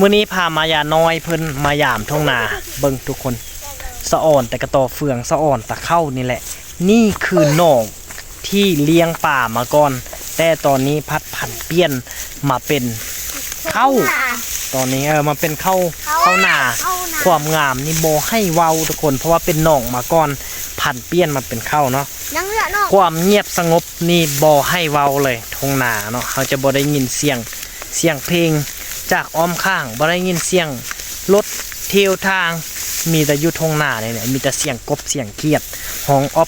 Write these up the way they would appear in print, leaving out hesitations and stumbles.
มื้อนี้พามายาน้อยเพิ่นมายามทุ่งนาเบิ่งทุกคนสะอ่อนแต่กระตอเฟืองสะอ่อนตะเข้านี่แหละนี่คือหนองที่เลี้ยงป่ามาก่อนแต่ตอนนี้พัดผันเปลี่ยนมาเป็นเข้าตอนนี้มาเป็นเข้าหนาความงามนี่โบให้เว้าทุกคนเพราะว่าเป็นหนองมาก่อนผันเปลี่ยนมาเป็นเข้าเนาะความเงียบสงบนี่โบให้เว้าเลยทุ่งนาเนาะเขาจะบ่ได้ยินเสียงเพลงจากอ้อมข้างบ่ได้ยินเสียงรถเที่ยวทางมีแต่อยู่ทุ่งนาเนี่ยมีแต่เสียงกบเสียงเกียดห้องอ๊อ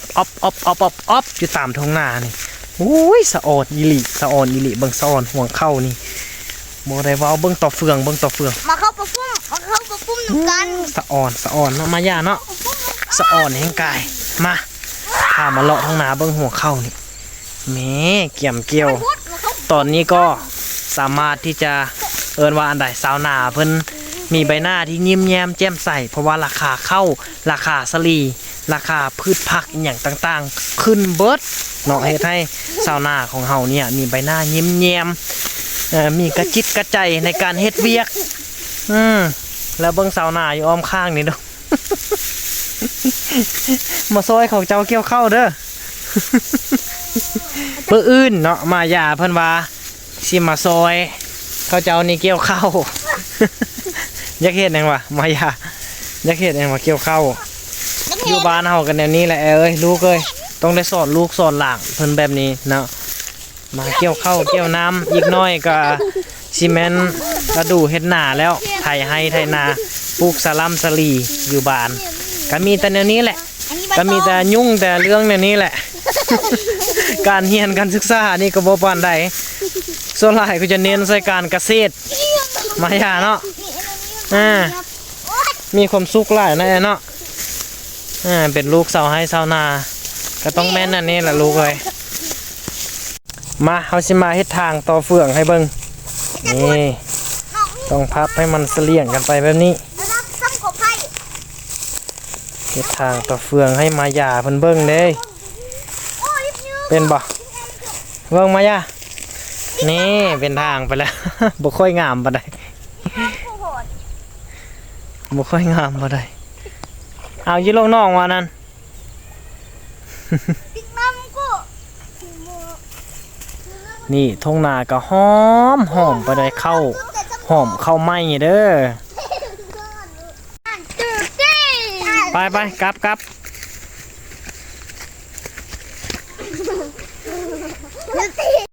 บอยู่ตามทุ่งนานี่โอ้ยสะออนอีหลีเบิ่งสะออนห่วงเข้านี่บ่ได้ว่าเบิ่งต่อเฟืองมาเข้าประพุ่มหนุกันสะออนเนาะมาย่าเนาะสะออนแห่งกายมาพามาเลาะทุ่งนาเบิ่งหัวเข้านี่แหมเกี่ยมเกี่ยวตอนนี้ก็สามารถที่จะเอิ้นว่าอันใดสาวนาเพิ่นมีใบหน้าที่ยิ้มแย้มแจ่มใสเพราะว่าราคาเข้าราคาสลีราคาพืชผักอย่างต่างๆขึ้นเบิดเนาะเฮ็ดให้ชาวนาของเฮาเนี่ยมีใบหน้ายิ้มแย้มมีกระจิตกระใจในการเฮ็ดเวียกแล้วเบิ่งชาวนาอยู่อ้อมข้างนี่เด้อ มาซอยของเจ้าเกี่ยวข้าวเด้อ เพื่ออื่นเนาะมายาเพิ่นว่าสิมาซอยเขาเจ้านี่เกี่ยวข้าว อยากเฮ็ดหยังวะมายาอยากเฮ็ดหยังวะเกี่ยวข้าวอยู่บ้านเฮากันแนวนี้แหละเอ้ยลูกเอ้ยต้องได้สอนลูกสอนหลานเพิ่นแบบนี้เนาะมาเกี่ยวข้าวเกี่ยวน้ำอีกน้อยก็ซีเมนต์กระดูเฮ็ดหน้าแล้วไถให้ไถนาปลูกสลัมสลีอยู่บ้านก็มีแต่แนวนี้แหละก็มีแต่ยุ่งแต่เรื่องแนวนี้แหละ การเรียนการศึกษานี่ก็บ่ปานใดส่วนหลายก็จะเน้นใส่การเกษตรมายาเนาะมีความสุขหลายนะเนาะเป็นลูกสาวให้สาวนาก็ต้องแม่นอันนี้แหละลูกเลยมาเฮาสิมาเฮ็ดทางต่อเฟืองให้เบิ่งนี่ต้องพับให้มันเสลี่ยงกันไปแบบนี้เฮ็ดทางต่อเฟืองให้มายาเพิ่นเบิ่งเด้เป็นบ่เบิ่งมายานี่เป็นทางไปแล้ว บ่ค่อยงามปานใดบ่ค่อยงามปานใดเอาอยู่ลงน้องว่านั่น นี่ทงนาก็หอมไปได้เข้าหอมเข้าไหม้เด้อไปกลับ